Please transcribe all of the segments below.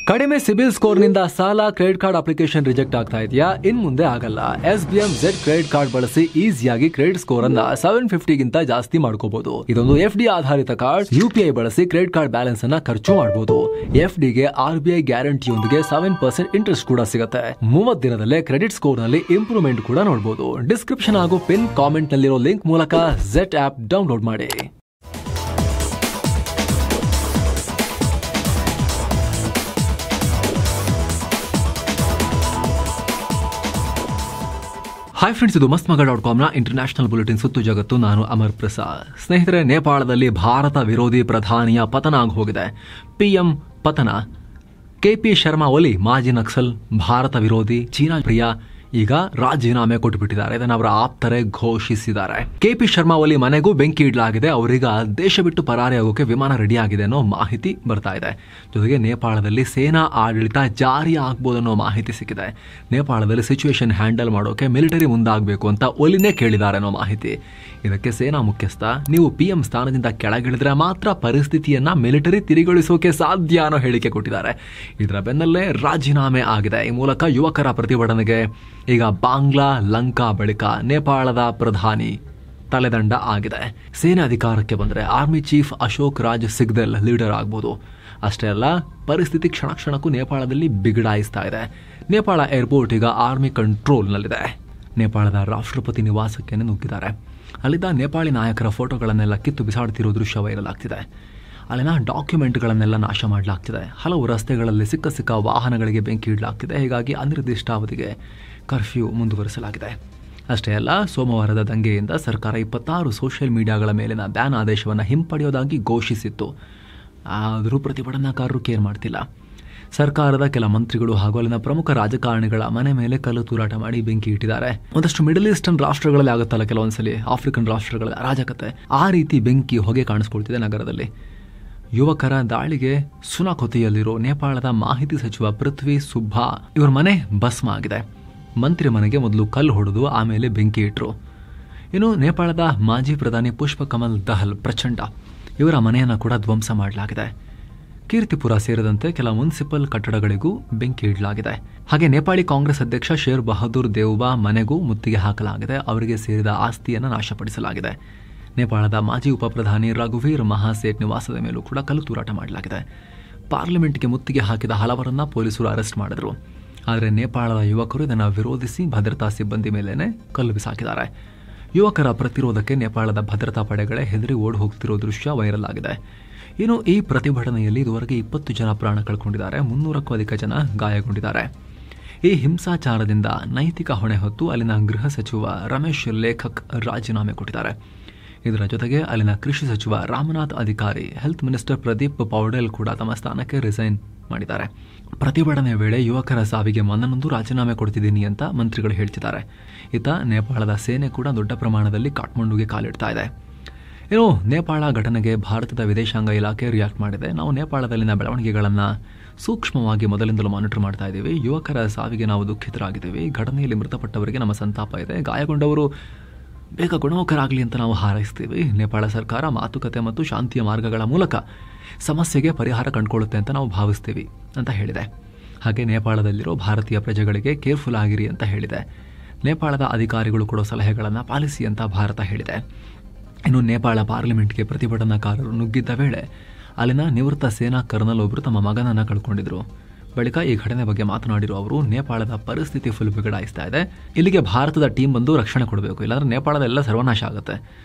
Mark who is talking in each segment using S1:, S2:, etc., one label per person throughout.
S1: ಕಡಿಮೆ ಸಿಬಿಲ್ ಸ್ಕೋರ್ ನಿಂದ ಸಾಲ ಕ್ರೆಡಿಟ್ ಕಾರ್ಡ್ ಅಪ್ಲಿಕೇಶನ್ ರಿಜೆಕ್ಟ್ ಆಗ್ತಾ ಇದೆಯಾ? ಇನ್ ಮುಂದೆ ಆಗಲ್ಲ. SBM Z ಕ್ರೆಡಿಟ್ ಕಾರ್ಡ್ ಬಳಸಿ ಈಸಿಯಾಗಿ ಕ್ರೆಡಿಟ್ ಸ್ಕೋರ್ ಅನ್ನ 750 ಗಿಂತ ಜಾಸ್ತಿ ಮಾಡ್ಕೋಬಹುದು. ಇದೊಂದು FD ಆಧಾರಿತ ಕಾರ್ಡ್. UPI ಬಳಸಿ ಕ್ರೆಡಿಟ್ ಕಾರ್ಡ್ ಬ್ಯಾಲೆನ್ಸ್ ಅನ್ನ ಖರ್ಚು ಮಾಡಬಹುದು. FD ಗೆ RBI ಗ್ಯಾರಂಟಿಯೊಂದಿಗೆ 7% ಇಂಟ್ರೆಸ್ಟ್ ಕೂಡ ಸಿಗುತ್ತೆ. 30 ದಿನದಲ್ಲೇ ಕ್ರೆಡಿಟ್ ಸ್ಕೋರ್ ನಲ್ಲಿ ಇಂಪ್ರೂವ್ಮೆಂಟ್ ಕೂಡ ನೋಡಬಹುದು. ಡಿಸ್ಕ್ರಿಪ್ಷನ್ ಹಾಗೂ ಪಿನ್ ಕಾಮೆಂಟ್ ನಲ್ಲಿರೋ ಲಿಂಕ್ ಮೂಲಕ Z ಆಪ್ ಡೌನ್ಲೋಡ್ ಮಾಡಿ. ಹಾಯ್ ಫ್ರೆಂಡ್ಸ್, ಇದು ಮಸ್ತ್ಮಗ.com ಇಂಟರ್ನ್ಯಾಷನಲ್ ಬುಲೆಟಿನ್ ಸುತ್ತು ಜಗತ್ತು. ನಾನು ಅಮರ್ ಪ್ರಸಾದ್. ಸ್ನೇಹಿತರೆ, ನೇಪಾಳದಲ್ಲಿ ಭಾರತ ವಿರೋಧಿ ಪ್ರಧಾನಿಯ ಪತನ ಆಗಿ ಹೋಗಿದೆ. PM ಪತನ. KP ಶರ್ಮಾ ಒಲಿ ಮಾಜಿ ನಕ್ಸಲ್, ಭಾರತ ವಿರೋಧಿ, ಚೀನಾ ಪ್ರಿಯ, ಈಗ ರಾಜೀನಾಮೆ ಕೊಟ್ಟುಬಿಟ್ಟಿದ್ದಾರೆ. ಇದನ್ನು ಅವರ ಆಪ್ತರೇ ಘೋಷಿಸಿದ್ದಾರೆ. KP ಶರ್ಮಾ ಒಲಿ ಮನೆಗೂ ಬೆಂಕಿ ಇಡಲಾಗಿದೆ. ಅವರೀಗ ದೇಶ ಬಿಟ್ಟು ಪರಾರಿ ಆಗೋಕೆ ವಿಮಾನ ರೆಡಿ ಆಗಿದೆ ಅನ್ನೋ ಮಾಹಿತಿ ಬರ್ತಾ ಇದೆ. ಜೊತೆಗೆ ನೇಪಾಳದಲ್ಲಿ ಸೇನಾ ಆಡಳಿತ ಜಾರಿ ಆಗ್ಬೋದು ಅನ್ನೋ ಮಾಹಿತಿ ಸಿಕ್ಕಿದೆ. ನೇಪಾಳದಲ್ಲಿ ಸಿಚುವೇಶನ್ ಹ್ಯಾಂಡಲ್ ಮಾಡೋಕೆ ಮಿಲಿಟರಿ ಮುಂದಾಗಬೇಕು ಅಂತ ಒಲಿನೇ ಕೇಳಿದ್ದಾರೆ ಅನ್ನೋ ಮಾಹಿತಿ. ಇದಕ್ಕೆ ಸೇನಾ ಮುಖ್ಯಸ್ಥ, ನೀವು PM ಸ್ಥಾನದಿಂದ ಕೆಳಗಿಳಿದ್ರೆ ಮಾತ್ರ ಪರಿಸ್ಥಿತಿಯನ್ನ ಮಿಲಿಟರಿ ತಿರುಗಿಸೋಕೆ ಸಾಧ್ಯ ಅನ್ನೋ ಹೇಳಿಕೆ ಕೊಟ್ಟಿದ್ದಾರೆ. ಇದರ ಬೆನ್ನಲ್ಲೇ ರಾಜೀನಾಮೆ ಆಗಿದೆ. ಈ ಮೂಲಕ ಯುವಕರ ಪ್ರತಿಭಟನೆಗೆ ಈಗ ಬಾಂಗ್ಲಾ ಲಂಕಾ ಬಳಿಕ ನೇಪಾಳದ ಪ್ರಧಾನಿ ತಲೆದಂಡ ಆಗಿದೆ. ಸೇನೆ ಅಧಿಕಾರಕ್ಕೆ ಬಂದರೆ army chief Ashok Raj Sigdel leader ಆಗ್ಬೋದು. ಅಷ್ಟೇ ಅಲ್ಲ, ಪರಿಸ್ಥಿತಿ ಕ್ಷಣ ಕ್ಷಣಕ್ಕೂ ನೇಪಾಳದಲ್ಲಿ ಬಿಗಡಾಯಿಸ್ತಾ ಇದೆ. ನೇಪಾಳ ಏರ್ಪೋರ್ಟ್ ಈಗ ಆರ್ಮಿ ಕಂಟ್ರೋಲ್ನಲ್ಲಿದೆ. ನೇಪಾಳದ ರಾಷ್ಟ್ರಪತಿ ನಿವಾಸಕ್ಕೆ ನುಗ್ಗಿದ್ದಾರೆ. ಅಲ್ಲಿದ್ದ ನೇಪಾಳಿ ನಾಯಕರ ಫೋಟೋಗಳನ್ನೆಲ್ಲ ಕಿತ್ತು ಬಿಸಾಡ್ತಿರೋ ದೃಶ್ಯ ವೈರಲ್ ಆಗ್ತಿದೆ. ಅಲ್ಲಿನ ಡಾಕ್ಯುಮೆಂಟ್ಗಳನ್ನೆಲ್ಲ ನಾಶ ಮಾಡಲಾಗ್ತಿದೆ. ಹಲವು ರಸ್ತೆಗಳಲ್ಲಿ ಸಿಕ್ಕ ವಾಹನಗಳಿಗೆ ಬೆಂಕಿ ಇಡಲಾಗ್ತಿದೆ. ಹೀಗಾಗಿ ಅನಿರ್ದಿಷ್ಟಾವಧಿಗೆ ಕರ್ಫ್ಯೂ ಮುಂದುವರಿಸಲಾಗಿದೆ. ಅಷ್ಟೇ ಅಲ್ಲ, ಸೋಮವಾರದ ದಂಗೆಯಿಂದ ಸರ್ಕಾರ 26 ಸೋಷಿಯಲ್ ಮೀಡಿಯಾಗಳ ಮೇಲಿನ ಬ್ಯಾನ್ ಆದೇಶವನ್ನು ಹಿಂಪಡೆಯೋದಾಗಿ ಘೋಷಿಸಿತ್ತು. ಆದರೂ ಪ್ರತಿಭಟನಾಕಾರರು ಕೇರ್ ಮಾಡ್ತಿಲ್ಲ. ಸರ್ಕಾರದ ಕೆಲ ಮಂತ್ರಿಗಳು ಹಾಗೂ ಅಲ್ಲಿನ ಪ್ರಮುಖ ರಾಜಕಾರಣಿಗಳ ಮನೆ ಮೇಲೆ ಕಲ್ಲು ತೂರಾಟ ಮಾಡಿ ಬೆಂಕಿ ಇಟ್ಟಿದ್ದಾರೆ. ಒಂದಷ್ಟು ಮಿಡಲ್ ಈಸ್ಟರ್ನ್ ರಾಷ್ಟ್ರಗಳಲ್ಲಿ ಆಗುತ್ತಲ್ಲ, ಕೆಲವೊಂದ್ಸಲಿ ಆಫ್ರಿಕನ್ ರಾಷ್ಟ್ರಗಳ ಅರಾಜಕತೆ, ಆ ರೀತಿ ಬೆಂಕಿ ಹೊಗೆ ಕಾಣಿಸ್ಕೊಳ್ತಿದೆ ನಗರದಲ್ಲಿ. ಯುವಕರ ದಾಳಿಗೆ ಸುನಾಕೊತಿಯಲ್ಲಿರೋ ನೇಪಾಳದ ಮಾಹಿತಿ ಸಚಿವ ಪೃಥ್ವಿ ಸುಬ್ಬಾ ಇವರ ಮನೆ ಭಸ್ಮ ಆಗಿದೆ. ಮಂತ್ರಿ ಮನೆಗೆ ಮೊದಲು ಕಲ್ಲು ಹೊಡೆದು ಆಮೇಲೆ ಬೆಂಕಿ ಇಟ್ಟರು. ಇನ್ನು ನೇಪಾಳದ ಮಾಜಿ ಪ್ರಧಾನಿ ಪುಷ್ಪ ಕಮಲ್ ದಹಲ್ ಪ್ರಚಂಡ ಇವರ ಮನೆಯನ್ನು ಕೂಡ ಧ್ವಂಸ ಮಾಡಲಾಗಿದೆ. ಕೀರ್ತಿಪುರ ಸೇರಿದಂತೆ ಕೆಲ ಮುನ್ಸಿಪಲ್ ಕಟ್ಟಡಗಳಿಗೂ ಬೆಂಕಿ ಇಡಲಾಗಿದೆ. ಹಾಗೆ ನೇಪಾಳಿ ಕಾಂಗ್ರೆಸ್ ಅಧ್ಯಕ್ಷ ಶೇರ್ ಬಹದ್ದೂರ್ ದೇವ್ಬಾ ಮನೆಗೂ ಮುತ್ತಿಗೆ ಹಾಕಲಾಗಿದೆ. ಅವರಿಗೆ ಸೇರಿದ ಆಸ್ತಿಯನ್ನು ನಾಶಪಡಿಸಲಾಗಿದೆ. ನೇಪಾಳದ ಮಾಜಿ ಉಪಪ್ರಧಾನಿ ರಘುವೀರ್ ಮಹಾಸೇಠ್ ನಿವಾಸದ ಮೇಲೂ ಕೂಡ ಕಲ್ಲು ತೂರಾಟ ಮಾಡಲಾಗಿದೆ. ಪಾರ್ಲಿಮೆಂಟ್ಗೆ ಮುತ್ತಿಗೆ ಹಾಕಿದ ಹಲವರನ್ನ ಪೊಲೀಸರು ಅರೆಸ್ಟ್ ಮಾಡಿದ್ರು. ಆದರೆ ನೇಪಾಳದ ಯುವಕರು ಇದನ್ನು ವಿರೋಧಿಸಿ ಭದ್ರತಾ ಸಿಬ್ಬಂದಿ ಮೇಲೇನೆ ಕಲ್ಲು ಬಿಸಾಕಿದ್ದಾರೆ. ಯುವಕರ ಪ್ರತಿರೋಧಕ್ಕೆ ನೇಪಾಳದ ಭದ್ರತಾ ಪಡೆಗಳೇ ಹೆದರಿ ಓಡಿ ಹೋಗ್ತಿರೋ ದೃಶ್ಯ ವೈರಲ್ ಆಗಿದೆ. ಇನ್ನು ಈ ಪ್ರತಿಭಟನೆಯಲ್ಲಿ ಇದುವರೆಗೆ 20 ಜನ ಪ್ರಾಣ ಕಳ್ಕೊಂಡಿದ್ದಾರೆ. 300ಕ್ಕೂ ಅಧಿಕ ಜನ ಗಾಯಗೊಂಡಿದ್ದಾರೆ. ಈ ಹಿಂಸಾಚಾರದಿಂದ ನೈತಿಕ ಹೊಣೆ ಹೊತ್ತು ಅಲ್ಲಿನ ಗೃಹ ಸಚಿವ ರಮೇಶ್ ಲೇಖಕ್ ರಾಜೀನಾಮೆ ಕೊಟ್ಟಿದ್ದಾರೆ. ಇದರ ಜೊತೆಗೆ ಅಲ್ಲಿನ ಕೃಷಿ ಸಚಿವ ರಾಮನಾಥ್ ಅಧಿಕಾರಿ, ಹೆಲ್ತ್ ಮಿನಿಸ್ಟರ್ ಪ್ರದೀಪ್ ಪೌಡೆಲ್ ಕೂಡ ತಮ್ಮ ಸ್ಥಾನಕ್ಕೆ ರಿಸೈನ್ ಮಾಡಿದ್ದಾರೆ. ಪ್ರತಿಭಟನೆಯ ವೇಳೆ ಯುವಕರ ಸಾವಿಗೆ ಮನನೊಂದು ರಾಜೀನಾಮೆ ಕೊಡ್ತಿದ್ದೀನಿ ಅಂತ ಮಂತ್ರಿಗಳು ಹೇಳ್ತಿದ್ದಾರೆ. ಇತ್ತ ನೇಪಾಳದ ಸೇನೆ ಕೂಡ ದೊಡ್ಡ ಪ್ರಮಾಣದಲ್ಲಿ ಕಾಠ್ಮಂಡುಗೆ ಕಾಲಿಡ್ತಾ ಇದೆ. ಇನ್ನು ನೇಪಾಳ ಘಟನೆಗೆ ಭಾರತದ ವಿದೇಶಾಂಗ ಇಲಾಖೆ ರಿಯಾಕ್ಟ್ ಮಾಡಿದೆ. ನಾವು ನೇಪಾಳದಲ್ಲಿನ ಬೆಳವಣಿಗೆಗಳನ್ನು ಸೂಕ್ಷ್ಮವಾಗಿ ಮೊದಲಿಂದಲೂ ಮಾನಿಟರ್ ಮಾಡ್ತಾ ಇದ್ದೀವಿ. ಯುವಕರ ಸಾವಿಗೆ ನಾವು ದುಃಖಿತರಾಗಿದ್ದೀವಿ. ಘಟನೆಯಲ್ಲಿ ಮೃತಪಟ್ಟವರಿಗೆ ನಮ್ಮ ಸಂತಾಪ ಇದೆ. ಗಾಯಗೊಂಡವರು ಬೇಗ ಗುಣಮುಖರಾಗಲಿ ಅಂತ ನಾವು ಹಾರೈಸ್ತೀವಿ. ನೇಪಾಳ ಸರ್ಕಾರ ಮಾತುಕತೆ ಮತ್ತು ಶಾಂತಿಯ ಮಾರ್ಗಗಳ ಮೂಲಕ ಸಮಸ್ಯೆಗೆ ಪರಿಹಾರ ಕಂಡುಕೊಳ್ಳುತ್ತೆ ಅಂತ ನಾವು ಭಾವಿಸ್ತೀವಿ ಅಂತ ಹೇಳಿದೆ. ಹಾಗೆ ನೇಪಾಳದಲ್ಲಿರೋ ಭಾರತೀಯ ಪ್ರಜೆಗಳಿಗೆ ಕೇರ್ಫುಲ್ ಆಗಿರಿ ಅಂತ ಹೇಳಿದೆ. ನೇಪಾಳದ ಅಧಿಕಾರಿಗಳು ಕೊಡೋ ಸಲಹೆಗಳನ್ನು ಪಾಲಿಸಿ ಅಂತ ಭಾರತ ಹೇಳಿದೆ. ಇನ್ನು ನೇಪಾಳ ಪಾರ್ಲಿಮೆಂಟ್ಗೆ ಪ್ರತಿಭಟನಾಕಾರರು ನುಗ್ಗಿದ್ದ ವೇಳೆ ಅಲ್ಲಿನ ನಿವೃತ್ತ ಸೇನಾ ಕರ್ನಲ್ ಒಬ್ಬರು ತಮ್ಮ ಮಗನನ್ನು ಕಳ್ಕೊಂಡಿದ್ರು. ಬಳಿಕ ಈ ಘಟನೆ ಬಗ್ಗೆ ಮಾತನಾಡಿರುವ ಅವರು, ನೇಪಾಳದ ಪರಿಸ್ಥಿತಿ ಫುಲ್ ಬಿಗಡಾಯಿಸ್ತಾ ಇದೆ. ಇಲ್ಲಿಗೆ ಭಾರತದ ಟೀಮ್ ಬಂದು ರಕ್ಷಣೆ ಕೊಡಬೇಕು, ಇಲ್ಲಾಂದ್ರೆ ನೇಪಾಳದ ಎಲ್ಲ ಸರ್ವನಾಶ ಆಗುತ್ತೆ.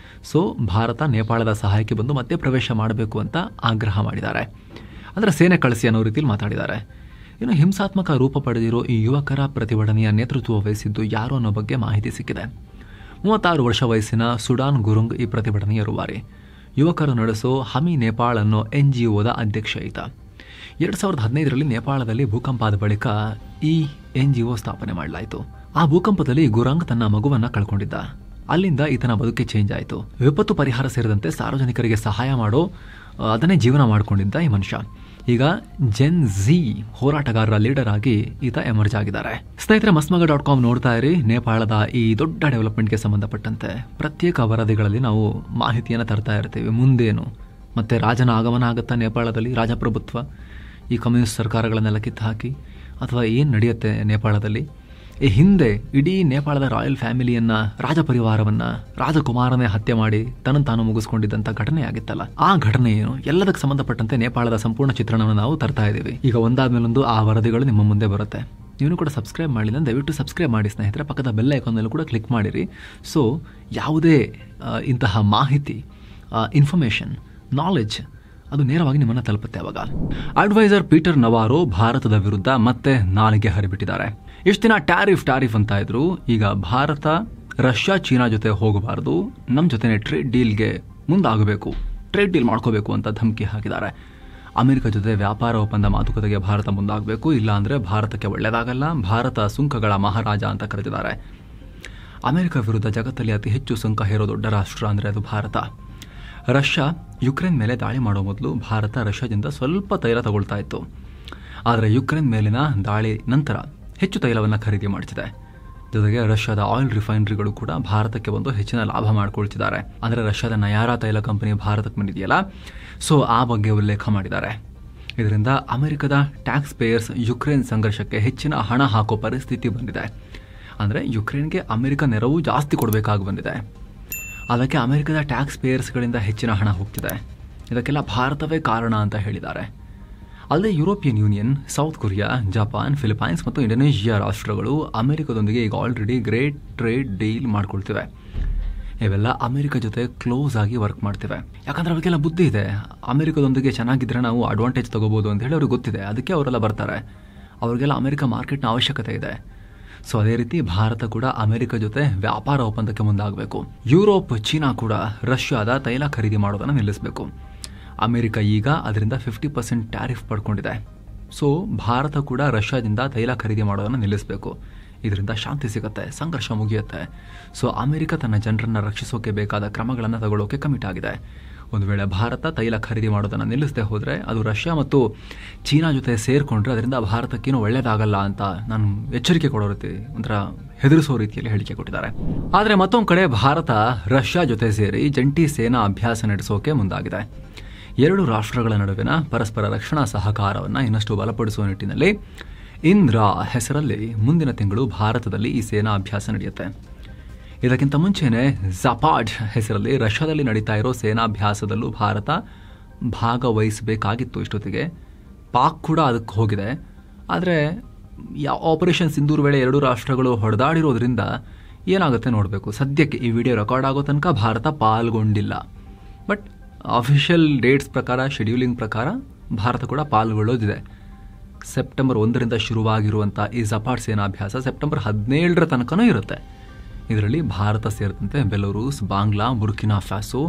S1: ಸೊ ಭಾರತ ನೇಪಾಳದ ಸಹಾಯಕ್ಕೆ ಬಂದು ಮತ್ತೆ ಪ್ರವೇಶ ಮಾಡಬೇಕು ಅಂತ ಆಗ್ರಹ ಮಾಡಿದ್ದಾರೆ. ಅಂದರೆ ಸೇನೆ ಕಳಿಸಿ ಅನ್ನೋ ರೀತಿಯಲ್ಲಿ ಮಾತಾಡಿದ್ದಾರೆ. ಇನ್ನು ಹಿಂಸಾತ್ಮಕ ರೂಪ ಪಡೆದಿರೋ ಈ ಯುವಕರ ಪ್ರತಿಭಟನೆಯ ನೇತೃತ್ವ ವಹಿಸಿದ್ದು ಯಾರು ಅನ್ನೋ ಬಗ್ಗೆ ಮಾಹಿತಿ ಸಿಕ್ಕಿದೆ. 36 ವರ್ಷ ವಯಸ್ಸಿನ ಸುಡಾನ್ ಗುರುಂಗ್ ಈ ಪ್ರತಿಭಟನೆಯ ರೂವಾರಿ. ಯುವಕರು ನಡೆಸೋ ಹಮಿ ನೇಪಾಳ್ ಅನ್ನೋ NGOದ ಅಧ್ಯಕ್ಷ ಈತ. 2015ರಲ್ಲಿ ನೇಪಾಳದಲ್ಲಿ ಭೂಕಂಪ ಆದ ಬಳಿಕ ಈ NGO ಸ್ಥಾಪನೆ ಮಾಡಲಾಯಿತು. ಆ ಭೂಕಂಪದಲ್ಲಿ ಗುರಂಗ್ ತನ್ನ ಮಗುವನ್ನ ಕಳ್ಕೊಂಡಿದ್ದ. ಅಲ್ಲಿಂದ ಈತನ ಬದುಕೆ ಚೇಂಜ್ ಆಯಿತು. ವಿಪತ್ತು ಪರಿಹಾರ ಸೇರಿದಂತೆ ಸಾರ್ವಜನಿಕರಿಗೆ ಸಹಾಯ ಮಾಡೋ ಅದನ್ನೇ ಜೀವನ ಮಾಡಿಕೊಂಡಿದ್ದ ಈ ಮನುಷ್ಯ ಈಗ ಜೆನ್ ಝಿ ಹೋರಾಟಗಾರರ ಲೀಡರ್ ಆಗಿ ಈತ ಎಮರ್ಜ್ ಆಗಿದ್ದಾರೆ. ಸ್ನೇಹಿತರೆ, ಮಸ್ತ್ಮಗ.com ನೋಡ್ತಾ ಇರಿ. ನೇಪಾಳದ ಈ ದೊಡ್ಡ ಡೆವಲಪ್ಮೆಂಟ್ಗೆ ಸಂಬಂಧಪಟ್ಟಂತೆ ಪ್ರತ್ಯೇಕ ವರದಿಗಳಲ್ಲಿ ನಾವು ಮಾಹಿತಿಯನ್ನು ತರ್ತಾ ಇರ್ತೀವಿ. ಮುಂದೇನು ಮತ್ತೆ ರಾಜನ ಆಗಮನ ಆಗುತ್ತಾ ನೇಪಾಳದಲ್ಲಿ, ರಾಜಪ್ರಭುತ್ವ ಈ ಕಮ್ಯುನಿಸ್ಟ್ ಸರ್ಕಾರಗಳನ್ನೆಲ್ಲ ಕಿತ್ತು ಹಾಕಿ, ಅಥವಾ ಏನು ನಡೆಯುತ್ತೆ ನೇಪಾಳದಲ್ಲಿ? ಈ ಹಿಂದೆ ಇಡೀ ನೇಪಾಳದ ರಾಯಲ್ ಫ್ಯಾಮಿಲಿಯನ್ನು, ರಾಜಪರಿವಾರವನ್ನು ರಾಜಕುಮಾರನೇ ಹತ್ಯೆ ಮಾಡಿ ತನ್ನನ್ನು ತಾನು ಮುಗಿಸ್ಕೊಂಡಿದ್ದಂಥ ಘಟನೆ ಆಗಿತ್ತಲ್ಲ, ಆ ಘಟನೆ ಏನು? ಎಲ್ಲದಕ್ಕೆ ಸಂಬಂಧಪಟ್ಟಂತೆ ನೇಪಾಳದ ಸಂಪೂರ್ಣ ಚಿತ್ರಣವನ್ನು ನಾವು ತರ್ತಾ ಇದ್ದೀವಿ. ಈಗ ಒಂದಾದ್ಮೇಲೊಂದು ಆ ವರದಿಗಳು ನಿಮ್ಮ ಮುಂದೆ ಬರುತ್ತೆ. ನೀವು ಕೂಡ ಸಬ್ಸ್ಕ್ರೈಬ್ ಮಾಡಿಲ್ಲ, ದಯವಿಟ್ಟು ಸಬ್ಸ್ಕ್ರೈಬ್ ಮಾಡಿ ಸ್ನೇಹಿತರೆ. ಪಕ್ಕದ ಬೆಲ್ ಐಕಾನ್ನಲ್ಲೂ ಕೂಡ ಕ್ಲಿಕ್ ಮಾಡಿರಿ. ಸೊ ಯಾವುದೇ ಇಂತಹ ಮಾಹಿತಿ, ಇನ್ಫಾರ್ಮೇಷನ್, ನಾಲೆಡ್ಜ್ ಅದು ನೇರವಾಗಿ ನಿಮ್ಮನ್ನು ತಲುಪುತ್ತೆ. ಅವಾಗ ಅಡ್ವೈಸರ್ ಪೀಟರ್ ನವಾರೋ ಭಾರತದ ವಿರುದ್ಧ ಮತ್ತೆ ನಾಲಿಗೆ ಹರಿಬಿಟ್ಟಿದ್ದಾರೆ. ಎಷ್ಟು ದಿನ ಟ್ಯಾರಿಫ್ ಅಂತ ಇದ್ರು, ಈಗ ಭಾರತ ರಷ್ಯಾ ಚೀನಾ ಜೊತೆ ಹೋಗಬಾರ್ದು, ನಮ್ಮ ಜೊತೆನೆ ಟ್ರೇಡ್ ಡೀಲ್ಗೆ ಮುಂದಾಗಬೇಕು, ಟ್ರೇಡ್ ಡೀಲ್ ಮಾಡ್ಕೋಬೇಕು ಅಂತ ಧಮಕಿ ಹಾಕಿದ್ದಾರೆ. ಅಮೆರಿಕ ಜೊತೆ ವ್ಯಾಪಾರ ಒಪ್ಪಂದ ಮಾತುಕತೆಗೆ ಭಾರತ ಮುಂದಾಗಬೇಕು, ಇಲ್ಲಾಂದರೆ ಭಾರತಕ್ಕೆ ಒಳ್ಳೆಯದಾಗಲ್ಲ, ಭಾರತ ಸುಂಕಗಳ ಮಹಾರಾಜ ಅಂತ ಕರೆದಿದ್ದಾರೆ. ಅಮೆರಿಕ ವಿರುದ್ಧ ಜಗತ್ತಲ್ಲಿ ಅತಿ ಹೆಚ್ಚು ಸುಂಕ ಹೇರೋ ದೊಡ್ಡ ರಾಷ್ಟ್ರ ಅಂದರೆ ಅದು ಭಾರತ. ರಷ್ಯಾ ಯುಕ್ರೇನ್ ಮೇಲೆ ದಾಳಿ ಮಾಡೋ ಮೊದಲು ಭಾರತ ರಷ್ಯಾದಿಂದ ಸ್ವಲ್ಪ ತೈಲ ತಗೊಳ್ತಾ ಇತ್ತು. ಆದರೆ ಯುಕ್ರೇನ್ ಮೇಲಿನ ದಾಳಿ ನಂತರ ಹೆಚ್ಚು ತೈಲವನ್ನು ಖರೀದಿ ಮಾಡ್ತಿದೆ. ಜೊತೆಗೆ ರಷ್ಯಾದ ಆಯಿಲ್ ರಿಫೈನರಿಗಳು ಕೂಡ ಭಾರತಕ್ಕೆ ಬಂದು ಹೆಚ್ಚಿನ ಲಾಭ ಮಾಡ್ಕೊಳ್ತಿದ್ದಾರೆ. ಅಂದರೆ ರಷ್ಯಾದ ನಯಾರಾ ತೈಲ ಕಂಪನಿ ಭಾರತಕ್ಕೆ ಬಂದಿದೆಯಲ್ಲ, ಸೊ ಆ ಬಗ್ಗೆ ಉಲ್ಲೇಖ ಮಾಡಿದ್ದಾರೆ. ಇದರಿಂದ ಅಮೆರಿಕದ ಟ್ಯಾಕ್ಸ್ ಪೇಯರ್ಸ್ ಯುಕ್ರೇನ್ ಸಂಘರ್ಷಕ್ಕೆ ಹೆಚ್ಚಿನ ಹಣ ಹಾಕೋ ಪರಿಸ್ಥಿತಿ ಬಂದಿದೆ. ಅಂದರೆ ಯುಕ್ರೇನ್ಗೆ ಅಮೆರಿಕ ನೆರವು ಜಾಸ್ತಿ ಕೊಡಬೇಕಾಗಿ ಬಂದಿದೆ. ಅದಕ್ಕೆ ಅಮೆರಿಕದ ಟ್ಯಾಕ್ಸ್ ಪೇಯರ್ಸ್ಗಳಿಂದ ಹೆಚ್ಚಿನ ಹಣ ಹೋಗ್ತಿದೆ. ಇದಕ್ಕೆಲ್ಲ ಭಾರತವೇ ಕಾರಣ ಅಂತ ಹೇಳಿದ್ದಾರೆ. ಅಲ್ಲದೆ European union, south Korea, Japan, Philippines ಮತ್ತು ಇಂಡೋನೇಷಿಯಾ ರಾಷ್ಟ್ರಗಳು ಅಮೆರಿಕದೊಂದಿಗೆ ಈಗ ಆಲ್ರೆಡಿ ಗ್ರೇಟ್ ಟ್ರೇಡ್ ಡೀಲ್ ಮಾಡ್ಕೊಳ್ತಿವೆ. ಇವೆಲ್ಲ ಅಮೆರಿಕ ಜೊತೆ ಕ್ಲೋಸ್ ಆಗಿ ವರ್ಕ್ ಮಾಡ್ತಿವೆ. ಯಾಕಂದ್ರೆ ಅವರಿಗೆಲ್ಲ ಬುದ್ಧಿ ಇದೆ, ಅಮೆರಿಕದೊಂದಿಗೆ ಚೆನ್ನಾಗಿದ್ರೆ ನಾವು ಅಡ್ವಾಂಟೇಜ್ ತಗೋಬಹುದು ಅಂತ ಹೇಳಿ ಅವ್ರಿಗೆ ಗೊತ್ತಿದೆ. ಅದಕ್ಕೆ ಅವರೆಲ್ಲ ಬರ್ತಾರೆ. ಅವರಿಗೆಲ್ಲ ಅಮೆರಿಕ ಮಾರ್ಕೆಟ್ನ ಅವಶ್ಯಕತೆ ಇದೆ. ಸೊ ಅದೇ ರೀತಿ ಭಾರತ ಕೂಡ ಅಮೆರಿಕ ಜೊತೆ ವ್ಯಾಪಾರ ಒಪ್ಪಂದಕ್ಕೆ ಮುಂದಾಗಬೇಕು. ಯುರೋಪ್, ಚೀನಾ ಕೂಡ ರಷ್ಯಾದ ತೈಲ ಖರೀದಿ ಮಾಡೋದನ್ನು ನಿಲ್ಲಿಸಬೇಕು. ಅಮೆರಿಕ ಈಗ ಅದರಿಂದ 50% ಟ್ಯಾರಿಫ್ ಪಡ್ಕೊಂಡಿದೆ. ಸೊ ಭಾರತ ಕೂಡ ರಷ್ಯಾದಿಂದ ತೈಲ ಖರೀದಿ ಮಾಡೋದನ್ನು ನಿಲ್ಲಿಸಬೇಕು. ಇದರಿಂದ ಶಾಂತಿ ಸಿಗುತ್ತೆ, ಸಂಘರ್ಷ ಮುಗಿಯುತ್ತೆ. ಸೊ ಅಮೆರಿಕ ತನ್ನ ಜನರನ್ನು ರಕ್ಷಿಸೋಕೆ ಬೇಕಾದ ಕ್ರಮಗಳನ್ನು ತಗೊಳ್ಳೋಕೆ ಕಮಿಟ್ ಆಗಿದೆ. ಒಂದು ವೇಳೆ ಭಾರತ ತೈಲ ಖರೀದಿ ಮಾಡೋದನ್ನು ನಿಲ್ಲಿಸದೆ ಹೋದರೆ ಅದು ರಷ್ಯಾ ಮತ್ತು ಚೀನಾ ಜೊತೆ ಸೇರಿಕೊಂಡ್ರೆ ಅದರಿಂದ ಭಾರತಕ್ಕೇನು ಒಳ್ಳೆಯದಾಗಲ್ಲ ಅಂತ ನಾನು ಎಚ್ಚರಿಕೆ ಕೊಡೋ ರೀತಿ, ಒಂಥರ ಹೆದರಿಸೋ ರೀತಿಯಲ್ಲಿ ಹೇಳಿಕೆ ಕೊಟ್ಟಿದ್ದಾರೆ. ಆದರೆ ಮತ್ತೊಂದು ಕಡೆ ಭಾರತ ರಷ್ಯಾ ಜೊತೆ ಸೇರಿ ಜಂಟಿ ಸೇನಾ ಅಭ್ಯಾಸ ನಡೆಸೋಕೆ ಮುಂದಾಗಿದೆ. ಎರಡು ರಾಷ್ಟ್ರಗಳ ನಡುವಿನ ಪರಸ್ಪರ ರಕ್ಷಣಾ ಸಹಕಾರವನ್ನು ಇನ್ನಷ್ಟು ಬಲಪಡಿಸುವ ನಿಟ್ಟಿನಲ್ಲಿ ಇಂದ್ರ ಹೆಸರಲ್ಲಿ ಮುಂದಿನ ತಿಂಗಳು ಭಾರತದಲ್ಲಿ ಈ ಸೇನಾ ಅಭ್ಯಾಸ ನಡೆಯುತ್ತೆ. ಇದಕ್ಕಿಂತ ಮುಂಚೆನೇ ಝಪಾಡ್ ಹೆಸರಲ್ಲಿ ರಷ್ಯಾದಲ್ಲಿ ನಡೀತಾ ಇರೋ ಸೇನಾಭ್ಯಾಸದಲ್ಲೂ ಭಾರತ ಭಾಗವಹಿಸಬೇಕಾಗಿತ್ತು. ಇಷ್ಟೊತ್ತಿಗೆ ಪಾಕ್ ಕೂಡ ಅದಕ್ಕೆ ಹೋಗಿದೆ. ಆದರೆ ಆಪರೇಷನ್ ಸಿಂಧೂರ್ ವೇಳೆ ಎರಡು ರಾಷ್ಟ್ರಗಳು ಹೊಡೆದಾಡಿರೋದ್ರಿಂದ ಏನಾಗುತ್ತೆ ನೋಡಬೇಕು. ಸದ್ಯಕ್ಕೆ ಈ ವಿಡಿಯೋ ರೆಕಾರ್ಡ್ ಆಗೋ ತನಕ ಭಾರತ ಪಾಲ್ಗೊಂಡಿಲ್ಲ. ಬಟ್ ಅಫಿಷಿಯಲ್ ಡೇಟ್ಸ್ ಪ್ರಕಾರ, ಶೆಡ್ಯೂಲಿಂಗ್ ಪ್ರಕಾರ ಭಾರತ ಕೂಡ ಪಾಲ್ಗೊಳ್ಳೋದಿದೆ. ಸೆಪ್ಟೆಂಬರ್ 1ರಿಂದ ಶುರುವಾಗಿರುವಂಥ ಈ ಝಪಾಡ್ ಸೇನಾಭ್ಯಾಸ ಸೆಪ್ಟೆಂಬರ್ 17ರ ತನಕನೂ ಇರುತ್ತೆ. ಇದರಲ್ಲಿ ಭಾರತ ಸೇರಿದಂತೆ Belarus, Bangla, Burkina Faso,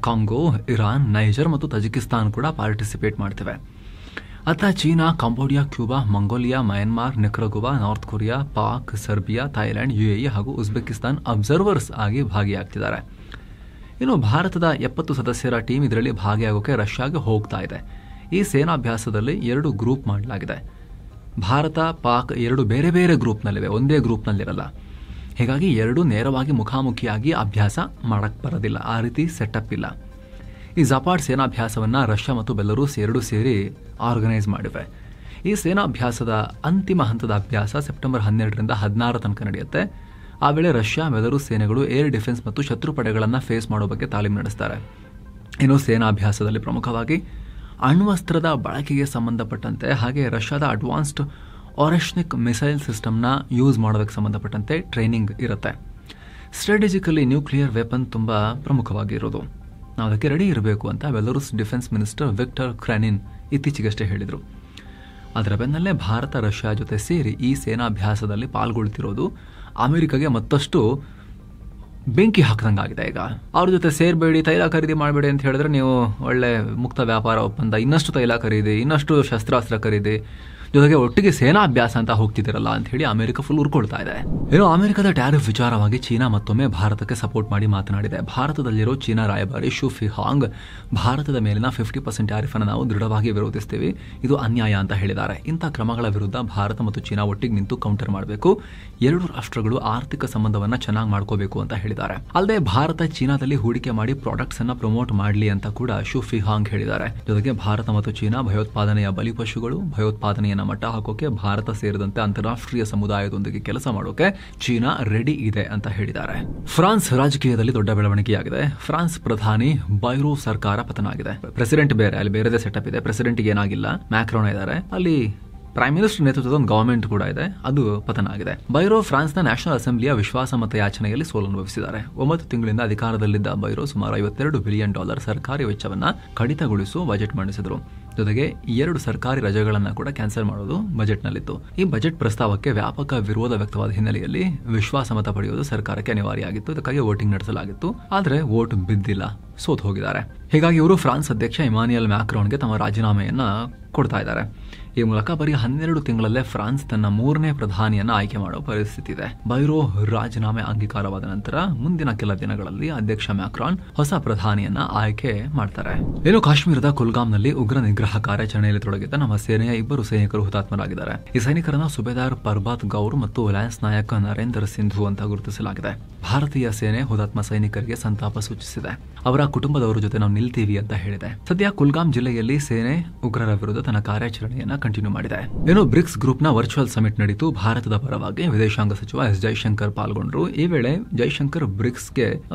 S1: Congo, Iran, Niger ಮತ್ತು ತಜಿಕಿಸ್ತಾನ್ ಕೂಡ ಪಾರ್ಟಿಸಿಪೇಟ್ ಮಾಡ್ತಿವೆ. ಅತ್ತ China, Cambodia, Cuba, Mongolia, Myanmar, Nicaragua, North Korea, Pak, Serbia, Thailand, UAE ಹಾಗೂ ಉಜ್ಬೇಕಿಸ್ತಾನ್ ಅಬ್ಸರ್ವರ್ಸ್ ಆಗಿ ಭಾಗಿಯಾಗ್ತಿದ್ದಾರೆ. ಇನ್ನು ಭಾರತದ 70 ಸದಸ್ಯರ ಟೀಮ್ ಇದರಲ್ಲಿ ಭಾಗಿಯಾಗೋಕೆ ರಷ್ಯಾಗೆ ಹೋಗ್ತಾ ಇದೆ. ಈ ಸೇನಾಭ್ಯಾಸದಲ್ಲಿ 2 ಗ್ರೂಪ್ ಮಾಡಲಾಗಿದೆ. ಭಾರತ, ಪಾಕ್ 2 ಬೇರೆ ಬೇರೆ ಗ್ರೂಪ್ನಲ್ಲಿವೆ, ಒಂದೇ ಗ್ರೂಪ್ನಲ್ಲಿರಲ್ಲ. ಹೀಗಾಗಿ 2 ನೇರವಾಗಿ ಮುಖಾಮುಖಿಯಾಗಿ ಅಭ್ಯಾಸ ಮಾಡಕ್ಕೆ ಬರೋದಿಲ್ಲ. ಆ ರೀತಿ ಸೆಟಪ್ ಇಲ್ಲ. ಈ ಝಪಾಡ್ ಸೇನಾಭ್ಯಾಸವನ್ನು ರಷ್ಯಾ ಮತ್ತು ಬೆಲರೂಸ್ 2 ಸೇರಿ ಆರ್ಗನೈಸ್ ಮಾಡಿವೆ. ಈ ಸೇನಾಭ್ಯಾಸದ ಅಂತಿಮ ಹಂತದ ಅಭ್ಯಾಸ ಸೆಪ್ಟೆಂಬರ್ 12ರಿಂದ 16 ತನಕ ನಡೆಯುತ್ತೆ. ಆ ವೇಳೆ ರಷ್ಯಾ, ಬೆಲರೂಸ್ ಸೇನೆಗಳು ಏರ್ ಡಿಫೆನ್ಸ್ ಮತ್ತು ಶತ್ರು ಪಡೆಗಳನ್ನು ಫೇಸ್ ಮಾಡೋ ಬಗ್ಗೆ ತಾಲೀಮು ನಡೆಸ್ತಾರೆ. ಇನ್ನು ಸೇನಾಭ್ಯಾಸದಲ್ಲಿ ಪ್ರಮುಖವಾಗಿ ಅಣ್ವಸ್ತ್ರದ ಬಳಕೆಗೆ ಸಂಬಂಧಪಟ್ಟಂತೆ ಹಾಗೆ ರಷ್ಯಾದ ಅಡ್ವಾನ್ಸ್ಡ್ ಆರೆಶ್ನಿಕ್ ಮಿಸೈಲ್ ಸಿಸ್ಟಮ್ನ ಯೂಸ್ ಮಾಡೋದಕ್ಕೆ ಸಂಬಂಧಪಟ್ಟಂತೆ ಟ್ರೈನಿಂಗ್ ಇರುತ್ತೆ. ಸ್ಟ್ರಾಟಜಿಕಲಿ ನ್ಯೂಕ್ಲಿಯರ್ ವೆಪನ್ ತುಂಬ ಪ್ರಮುಖವಾಗಿರೋದು. ನಾವು ಅದಕ್ಕೆ ರೆಡಿ ಇರಬೇಕು ಅಂತ ಬೆಲರೂಸ್ ಡಿಫೆನ್ಸ್ ಮಿನಿಸ್ಟರ್ ವಿಕ್ಟರ್ ಕ್ರಾನಿನ್ ಇತ್ತೀಚೆಗಷ್ಟೇ ಹೇಳಿದರು. ಅದರ ಬೆನ್ನಲ್ಲೇ ಭಾರತ ರಷ್ಯಾ ಜೊತೆ ಸೇರಿ ಈ ಸೇನಾಭ್ಯಾಸದಲ್ಲಿ ಪಾಲ್ಗೊಳ್ತಿರೋದು ಅಮೆರಿಕಗೆ ಮತ್ತಷ್ಟು ಬೆಂಕಿ ಹಾಕಿದಂಗಾಗಿದೆ. ಈಗ ಅವ್ರ ಜೊತೆ ಸೇರಬೇಡಿ, ತೈಲ ಖರೀದಿ ಮಾಡಬೇಡಿ ಅಂತ ಹೇಳಿದ್ರೆ ನೀವು ಒಳ್ಳೆ ಮುಕ್ತ ವ್ಯಾಪಾರ ಒಪ್ಪಂದ, ಇನ್ನಷ್ಟು ತೈಲ ಖರೀದಿ, ಇನ್ನಷ್ಟು ಶಸ್ತ್ರಾಸ್ತ್ರ ಖರೀದಿ, ಜೊತೆಗೆ ಒಟ್ಟಿಗೆ ಸೇನಾಭ್ಯಾಸ ಅಂತ ಹೋಗ್ತಿದ್ದೀರಲ್ಲ ಅಂತ ಹೇಳಿ ಅಮೆರಿಕ ಫುಲ್ ಉರ್ಕೊಳ್ತಾ ಇದೆ. ಏನೋ ಅಮೆರಿಕದ ಟ್ಯಾರಿಫ್ ವಿಚಾರವಾಗಿ ಚೀನಾ ಮತ್ತೊಮ್ಮೆ ಭಾರತಕ್ಕೆ ಸಪೋರ್ಟ್ ಮಾಡಿ ಮಾತನಾಡಿದೆ. ಭಾರತದಲ್ಲಿರೋ ಚೀನಾ ರಾಯಭಾರಿ ಶು ಫಿಹಾಂಗ್ ಭಾರತದ ಮೇಲಿನ 50% ಟ್ಯಾರಿಫ್ ಅನ್ನು ನಾವು ದೃಢವಾಗಿ ವಿರೋಧಿಸ್ತೀವಿ, ಇದು ಅನ್ಯಾಯ ಅಂತ ಹೇಳಿದ್ದಾರೆ. ಇಂಥ ಕ್ರಮಗಳ ವಿರುದ್ಧ ಭಾರತ ಮತ್ತು ಚೀನಾ ಒಟ್ಟಿಗೆ ನಿಂತು ಕೌಂಟರ್ ಮಾಡಬೇಕು, ಎರಡು ರಾಷ್ಟ್ರಗಳು ಆರ್ಥಿಕ ಸಂಬಂಧವನ್ನ ಚೆನ್ನಾಗಿ ಮಾಡ್ಕೋಬೇಕು ಅಂತ ಹೇಳಿದ್ದಾರೆ. ಅಲ್ಲದೆ ಭಾರತ ಚೀನಾದಲ್ಲಿ ಹೂಡಿಕೆ ಮಾಡಿ ಪ್ರಾಡಕ್ಟ್ಸ್ ಅನ್ನ ಪ್ರಮೋಟ್ ಮಾಡಲಿ ಅಂತ ಕೂಡ ಶು ಫಿಹಾಂಗ್ ಹೇಳಿದ್ದಾರೆ. ಜೊತೆಗೆ ಭಾರತ ಮತ್ತು ಚೀನಾ ಭಯೋತ್ಪಾದನೆಯ ಬಲಿಪಶುಗಳು, ಭಯೋತ್ಪಾದನೆಯನ್ನ ಮಟ್ಟ ಹಾಕೋಕೆ ಭಾರತ ಸೇರಿದಂತೆ ಅಂತಾರಾಷ್ಟ್ರೀಯ ಸಮುದಾಯದೊಂದಿಗೆ ಕೆಲಸ ಮಾಡೋಕೆ ಚೀನಾ ರೆಡಿ ಇದೆ ಅಂತ ಹೇಳಿದ್ದಾರೆ. ಫ್ರಾನ್ಸ್ ರಾಜಕೀಯದಲ್ಲಿ ದೊಡ್ಡ ಬೆಳವಣಿಗೆಯಾಗಿದೆ. ಫ್ರಾನ್ಸ್ ಪ್ರಧಾನಿ ಬೈರೋ ಸರ್ಕಾರ ಪತನ ಆಗಿದೆ. ಪ್ರೆಸಿಡೆಂಟ್ ಬೇರೆ, ಅಲ್ಲಿ ಬೇರೆದೇ ಸೆಟಪ್ ಇದೆ. ಪ್ರೆಸಿಡೆಂಟ್ ಏನಾಗಿಲ್ಲ, ಮ್ಯಾಕ್ರೋನ್ ಇದ್ದಾರೆ. ಅಲ್ಲಿ ಪ್ರೈಮ್ ಮಿನಿಸ್ಟರ್ ನೇತೃತ್ವದ ಒಂದು ಗವರ್ಮೆಂಟ್ ಕೂಡ ಇದೆ, ಅದು ಪತನ ಆಗಿದೆ. ಬೈರೋ ಫ್ರಾನ್ಸ್ನ ನ್ಯಾಷನಲ್ ಅಸೆಂಬ್ಲಿಯ ವಿಶ್ವಾಸ ಮತ ಯಾಚನೆಯಲ್ಲಿ ಸೋಲನುಭವಿಸಿದ್ದಾರೆ. 9 ತಿಂಗಳಿಂದ ಅಧಿಕಾರದಲ್ಲಿದ್ದ ಬೈರೋ ಸುಮಾರು $52 ಬಿಲಿಯನ್ ಸರ್ಕಾರಿ ವೆಚ್ಚವನ್ನ ಕಡಿತಗೊಳಿಸುವ ಬಜೆಟ್ ಮಂಡಿಸಿದರು. ಜೊತೆಗೆ 2 ಸರ್ಕಾರಿ ರಜೆಗಳನ್ನ ಕೂಡ ಕ್ಯಾನ್ಸಲ್ ಮಾಡೋದು ಬಜೆಟ್ನಲ್ಲಿತ್ತು. ಈ ಬಜೆಟ್ ಪ್ರಸ್ತಾವಕ್ಕೆ ವ್ಯಾಪಕ ವಿರೋಧ ವ್ಯಕ್ತವಾದ ಹಿನ್ನೆಲೆಯಲ್ಲಿ ವಿಶ್ವಾಸಮತ ಪಡೆಯುವುದು ಸರ್ಕಾರಕ್ಕೆ ಅನಿವಾರ್ಯವಾಗಿತ್ತು. ಇದಕ್ಕಾಗಿ ವೋಟಿಂಗ್ ನಡೆಸಲಾಗಿತ್ತು, ಆದರೆ ವೋಟ್ ಬಿದ್ದಿಲ್ಲ, ಸೋತು ಹೋಗಿದ್ದಾರೆ. ಹೀಗಾಗಿ ಇವರು ಫ್ರಾನ್ಸ್ ಅಧ್ಯಕ್ಷ ಇಮಾನ್ಯುಯಲ್ ಮ್ಯಾಕ್ರಾನ್ಗೆ ತಮ್ಮ ರಾಜೀನಾಮೆಯನ್ನ ಕೊಡ್ತಾ ಇದ್ದಾರೆ. ಈ ಮೂಲಕ ಬರೀ 12 ತಿಂಗಳಲ್ಲೇ ಫ್ರಾನ್ಸ್ ತನ್ನ 3ನೇ ಪ್ರಧಾನಿಯನ್ನ ಆಯ್ಕೆ ಮಾಡುವ ಪರಿಸ್ಥಿತಿ ಇದೆ. ಬೈರೋ ರಾಜೀನಾಮೆ ಅಂಗೀಕಾರವಾದ ನಂತರ ಮುಂದಿನ ಕೆಲ ದಿನಗಳಲ್ಲಿ ಅಧ್ಯಕ್ಷ ಮ್ಯಾಕ್ರಾನ್ ಹೊಸ ಪ್ರಧಾನಿಯನ್ನ ಆಯ್ಕೆ ಮಾಡ್ತಾರೆ. ಏನು ಕಾಶ್ಮೀರದ ಕುಲ್ಗಾಮ್ನಲ್ಲಿ ಉಗ್ರ ನಿಗ್ರಹ ಕಾರ್ಯಾಚರಣೆಯಲ್ಲಿ ತೊಡಗಿದ್ದ ನಮ್ಮ ಸೇನೆಯ 2 ಸೈನಿಕರು ಹುತಾತ್ಮರಾಗಿದ್ದಾರೆ. ಈ ಸೈನಿಕರನ್ನ ಸುಬೇದಾರ್ ಪರ್ಬಾತ್ ಗೌರ್ ಮತ್ತು ಲ್ಯಾನ್ಸ್ ನಾಯಕ ನರೇಂದರ್ ಸಿಂಧು ಅಂತ ಗುರುತಿಸಲಾಗಿದೆ. ಭಾರತೀಯ ಸೇನೆ ಹುತಾತ್ಮ ಸೈನಿಕರಿಗೆ ಸಂತಾಪ ಸೂಚಿಸಿದೆ. ಅವರ ಕುಟುಂಬದವರ ಜೊತೆ ನಾವು ನಿಲ್ತೀವಿ ಅಂತ ಹೇಳಿದೆ. ಸದ್ಯ ಕುಲ್ಗಾಮ್ ಜಿಲ್ಲೆಯಲ್ಲಿ ಸೇನೆ ಉಗ್ರರ ವಿರುದ್ಧ ತನ್ನ ಕಾರ್ಯಾಚರಣೆಯನ್ನ ಕಂಟಿನ್ಯೂ ಮಾಡಿದೆ. ಏನು ಬ್ರಿಕ್ಸ್ ಗ್ರೂಪ್ನ ವರ್ಚುವಲ್ ಸಮಿಟ್ ನಡೀತು. ಭಾರತದ ಪರವಾಗಿ ವಿದೇಶಾಂಗ ಸಚಿವ ಎಸ್ ಜೈಶಂಕರ್ ಪಾಲ್ಗೊಂಡ್ರು. ಈ ವೇಳೆ ಜೈಶಂಕರ್ ಬ್ರಿಕ್ಸ್ಗೆ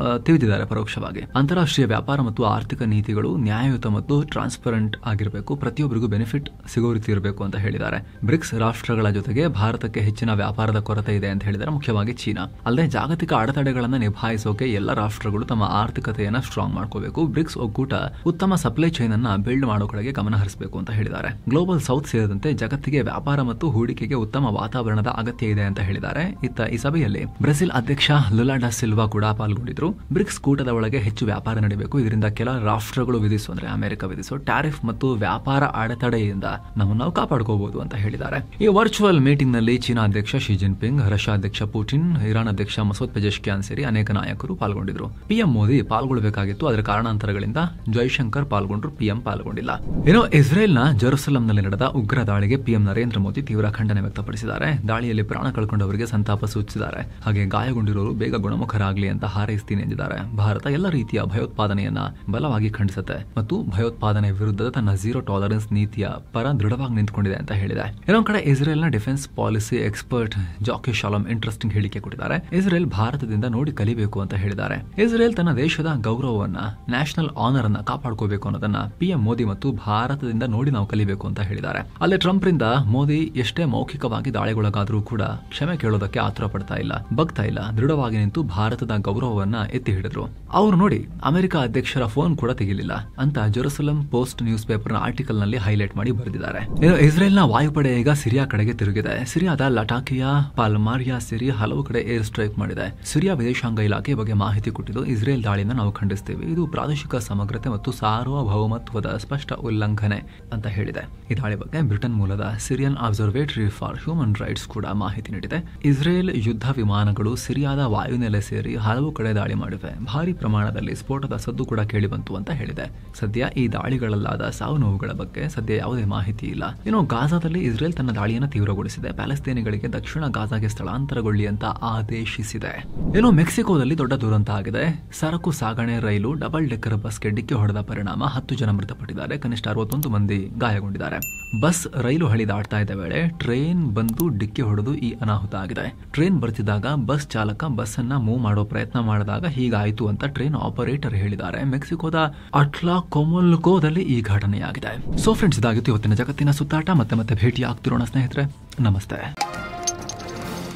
S1: ತಿವಿದಿದ್ದಾರೆ ಪರೋಕ್ಷವಾಗಿ. ಅಂತಾರಾಷ್ಟ್ರೀಯ ವ್ಯಾಪಾರ ಮತ್ತು ಆರ್ಥಿಕ ನೀತಿಗಳು ನ್ಯಾಯಯುತ ಮತ್ತು ಟ್ರಾನ್ಸ್ಪರೆಂಟ್ ಆಗಿರಬೇಕು, ಪ್ರತಿಯೊಬ್ಬರಿಗೂ ಬೆನಿಫಿಟ್ ಸಿಗೋ ರೀತಿ ಇರಬೇಕು ಅಂತ ಹೇಳಿದ್ದಾರೆ. ಬ್ರಿಕ್ಸ್ ರಾಷ್ಟ್ರಗಳ ಜೊತೆಗೆ ಭಾರತಕ್ಕೆ ಹೆಚ್ಚಿನ ವ್ಯಾಪಾರದ ಕೊರತೆ ಇದೆ ಅಂತ ಹೇಳಿದ್ದಾರೆ, ಮುಖ್ಯವಾಗಿ ಚೀನಾ. ಅಲ್ಲದೆ ಜಾಗತಿಕ ಅಡೆತಡೆಗಳನ್ನು ನಿಭಾಯಿಸೋಕೆ ಎಲ್ಲ ರಾಷ್ಟ್ರಗಳು ತಮ್ಮ ಆರ್ಥಿಕತೆಯನ್ನ ಸ್ಟ್ರಾಂಗ್ ಮಾಡ್ಕೋಬೇಕು. ಬ್ರಿಕ್ಸ್ ಒಕ್ಕೂಟ ಉತ್ತಮ ಸಪ್ಲೈ ಚೈನ್ ಅನ್ನ ಬಿಲ್ಡ್ ಮಾಡೋ ಕಡೆಗೆ ಗಮನ ಹರಿಸಬೇಕು ಅಂತ ಹೇಳಿದ್ದಾರೆ. ಗ್ಲೋಬಲ್ ಸೌತ್ ಸೇರಿದಂತೆ ಜಗತ್ತಿಗೆ ವ್ಯಾಪಾರ ಮತ್ತು ಹೂಡಿಕೆಗೆ ಉತ್ತಮ ವಾತಾವರಣದ ಅಗತ್ಯ ಇದೆ ಅಂತ ಹೇಳಿದ್ದಾರೆ. ಈ ಸಭೆಯಲ್ಲಿ ಬ್ರೆಜಿಲ್ ಅಧ್ಯಕ್ಷ ಲುಲಾ ಡಾ ಸಿಲ್ವಾ ಕೂಡ ಪಾಲ್ಗೊಂಡಿದ್ರು. ಬ್ರಿಕ್ಸ್ ಕೂಟದ ಒಳಗೆ ಹೆಚ್ಚು ವ್ಯಾಪಾರ ನಡೆಯಬೇಕು, ಇದರಿಂದ ಕೆಲ ರಾಷ್ಟ್ರಗಳು ಅಂದ್ರೆ ಅಮೆರಿಕ ವಿಧಿಸೋ ಟ್ಯಾರಿಫ್ ಮತ್ತು ವ್ಯಾಪಾರ ಅಡೆತಡೆಯಿಂದ ನಮ್ಮನ್ನು ನಾವು ಕಾಪಾಡ್ಕೋಬಹುದು ಅಂತ ಹೇಳಿದ್ದಾರೆ. ಈ ವರ್ಚುವಲ್ ಮೀಟಿಂಗ್ ನಲ್ಲಿ ಚೀನಾ ಅಧ್ಯಕ್ಷ ಶಿ ಜಿನ್ಪಿಂಗ್, ರಷ್ಯಾ ಅಧ್ಯಕ್ಷ ಪುಟಿನ್, ಇರಾನ್ ಅಧ್ಯಕ್ಷ ಮಸೂದ್ ಪೆಜೆಶ್ಕಿಯಾನ್ ಸೇರಿ ಅನೇಕ ನಾಯಕರು ಪಾಲ್ಗೊಂಡಿದ್ರು. ಪಿಎಂ ಮೋದಿ ಪಾಲ್ಗೊಳ್ಳಬೇಕಾಗಿತ್ತು, ಅದರ ಕಾರಣಾಂತರಗಳಿಂದ ಜೈಶಂಕರ್ ಪಾಲ್ಗೊಂಡ್ರು, ಪಿಎಂ ಪಾಲ್ಗೊಂಡಿಲ್ಲ. ಏನೋ ಇಸ್ರೇಲ್ನ ಜೆರುಸಲೆಂನಲ್ಲಿ ನಡೆದ ಉಗ್ರ ದಾಳಿಗೆ ಪಿಎಂ ನರೇಂದ್ರ ಮೋದಿ ತೀವ್ರ ಖಂಡನೆ ವ್ಯಕ್ತಪಡಿಸಿದ್ದಾರೆ. ದಾಳಿಯಲ್ಲಿ ಪ್ರಾಣ ಕಳ್ಕೊಂಡವರಿಗೆ ಸಂತಾಪ ಸೂಚಿಸಿದ್ದಾರೆ. ಹಾಗೆ ಗಾಯಗೊಂಡಿರೋರು ಬೇಗ ಗುಣಮುಖರಾಗಲಿ ಅಂತ ಹಾರೈಸ್ತೀನಿ ಎಂದಿದ್ದಾರೆ. ಭಾರತ ಎಲ್ಲ ರೀತಿಯ ಭಯೋತ್ಪಾದನೆಯನ್ನ ಬಲವಾಗಿ ಖಂಡಿಸುತ್ತೆ ಮತ್ತು ಭಯೋತ್ಪಾದನೆ ವಿರುದ್ಧದ ತನ್ನ ಝೀರೋ ಟಾಲರೆನ್ಸ್ ನೀತಿಯ ಪರ ದೃಢವಾಗಿ ನಿಂತ್ಕೊಂಡಿದೆ ಅಂತ ಹೇಳಿದೆ. ಇನ್ನೊಂದು ಕಡೆ ಇಸ್ರೇಲ್ನ defence policy expert Jackie Shalom interesting ಹೇಳಿಕೆ ಕೊಟ್ಟಿದ್ದಾರೆ. ಇಸ್ರೇಲ್ ಭಾರತದಿಂದ ನೋಡಿ ಕಲಿಬೇಕು ಅಂತ ಹೇಳಿದ್ದಾರೆ. ಇಸ್ರೇಲ್ ತನ್ನ ದೇಶದ ಗೌರವವನ್ನ, ನ್ಯಾಷನಲ್ ಆನರ್ ಅನ್ನ ಕಾಪಾಡ್ಕೋಬೇಕು ಅನ್ನೋದನ್ನ ಪಿಎಂ ಮೋದಿ ಮತ್ತು ಭಾರತದಿಂದ ನೋಡಿ ನಾವು ಕಲಿಬೇಕು ಅಂತ ಹೇಳಿದ್ದಾರೆ. ಅಲ್ಲೇ ಟ್ರಂಪ್ ರಿಂದ ಮೋದಿ ಎಷ್ಟೇ ಮೌಖಿಕವಾಗಿ ದಾಳಿಗೊಳಗಾದ್ರೂ ಕೂಡ ಕ್ಷಮೆ ಕೇಳೋದಕ್ಕೆ ಆತುರ ಪಡ್ತಾ ಇಲ್ಲ, ಬಗ್ತಾ ಇಲ್ಲ, ದೃಢವಾಗಿ ನಿಂತು ಭಾರತದ ಗೌರವವನ್ನ ಎತ್ತಿ ಹಿಡಿದ್ರು. ಅವರು ನೋಡಿ ಅಮೆರಿಕ ಅಧ್ಯಕ್ಷರ ಫೋನ್ ಕೂಡ ತೆಗಿಲಿಲ್ಲ ಅಂತ Jerusalem post news paper article ನಲ್ಲಿ ಹೈಲೈಟ್ ಮಾಡಿ ಬರೆದಿದ್ದಾರೆ. ಇಸ್ರೇಲ್ನ ವಾಯುಪಡೆ ಈಗ ಸಿರಿಯಾ ಕಡೆಗೆ ತಿರುಗಿದೆ. ಸಿರಿಯಾದ ಲಟಾಕಿಯಾ, ಪಾಲ್ಮಾರಿಯಾ ಸೇರಿ ಹಲವು ಕಡೆ ಏರ್ ಸ್ಟ್ರೈಕ್ ಮಾಡಿದೆ. ಸಿರಿಯಾ ವಿದೇಶಾಂಗ ಇಲಾಖೆ ಬಗ್ಗೆ ಮಾಹಿತಿ ಕೊಟ್ಟಿದ್ದು, ಇಸ್ರೇಲ್ ದಾಳಿಯನ್ನು ನಾವು ಖಂಡಿಸ್ತೀವಿ, ಇದು ಪ್ರಾದೇಶಿಕ ಸಮಗ್ರತೆ ಮತ್ತು ಸಾರ್ವಭೌಮತ್ವದ ಸ್ಪಷ್ಟ ಉಲ್ಲಂಘನೆ ಅಂತ ಹೇಳಿದೆ. ಈ ದಾಳಿ ಬಗ್ಗೆ ಬ್ರಿಟನ್ ಮೂಲದ Syrian observatory for human rights ಕೂಡ ಮಾಹಿತಿ ನೀಡಿದೆ. ಇಸ್ರೇಲ್ ಯುದ್ಧ ವಿಮಾನಗಳು ಸಿರಿಯಾದ ವಾಯುನೆಲೆ ಸೇರಿ ಹಲವು ಕಡೆ ದಾಳಿ ಮಾಡಿವೆ. ಭಾರಿ ಪ್ರಮಾಣದಲ್ಲಿ ಸ್ಫೋಟದ ಸದ್ದು ಕೂಡ ಕೇಳಿಬಂತು ಅಂತ ಹೇಳಿದೆ. ಸದ್ಯ ಈ ದಾಳಿಗಳಲ್ಲಾದ ಸಾವು ನೋವುಗಳ ಬಗ್ಗೆ ಸದ್ಯ ಯಾವುದೇ ಮಾಹಿತಿ ಇಲ್ಲ. ಇನ್ನು ಗಾಜಾದಲ್ಲಿ ಇಸ್ರೇಲ್ ತನ್ನ ದಾಳಿಯನ್ನು ತೀವ್ರಗೊಳಿಸಿದೆ. ಪ್ಯಾಲೆಸ್ತೇನಿಗಳಿಗೆ ದಕ್ಷಿಣ ಗಾಜಾಗೆ ಸ್ಥಳಾಂತರಗೊಳ್ಳಿ ಅಂತ ಆದೇಶಿಸಿದೆ. ಏನೋ ಮೆಕ್ಸಿಕೋದಲ್ಲಿ ದೊಡ್ಡ ದುರಂತ ಆಗಿದೆ. ಸರಕು ಸಾಗಣೆ ರೈಲು ಡಬಲ್ ಡೆಕ್ಕರ್ ಬಸ್ಗೆ ಡಿಕ್ಕಿ ಹೊಡೆದ ಪರಿಣಾಮ 10 ಜನ ಮೃತಪಟ್ಟಿದ್ದಾರೆ, ಕನಿಷ್ಠ 61 ಮಂದಿ ಗಾಯಗೊಂಡಿದ್ದಾರೆ. ಬಸ್ ರೈಲು ಹಳಿ ದಾಟ್ತಾ ಇದ್ದ ವೇಳೆ ಟ್ರೈನ್ ಬಂದು ಡಿಕ್ಕಿ ಹೊಡೆದು ಈ ಅನಾಹುತ ಆಗಿದೆ. ಟ್ರೈನ್ ಬರ್ತಿದ್ದಾಗ ಬಸ್ ಚಾಲಕ ಬಸ್ ಅನ್ನ ಮೂವ್ ಮಾಡೋ ಪ್ರಯತ್ನ ಮಾಡಿದಾಗ ಹೀಗಾಯಿತು ಅಂತ ಟ್ರೈನ್ ಆಪರೇಟರ್ ಹೇಳಿದ್ದಾರೆ. ಮೆಕ್ಸಿಕೋದ ಅಟ್ಲಾಕೊಮೊಲ್ಕೋದಲ್ಲಿ ಈ ಘಟನೆಯಾಗಿದೆ. ಸೊ ಫ್ರೆಂಡ್ಸ್, ಇದಾಗಿತ್ತು ಇವತ್ತಿನ ಜಗತ್ತಿನ ಸುತ್ತಾಟ. ಮತ್ತೆ ಭೇಟಿ ಆಗ್ತಿರೋಣ ಸ್ನೇಹಿತರೆ. ನಮಸ್ತೆ.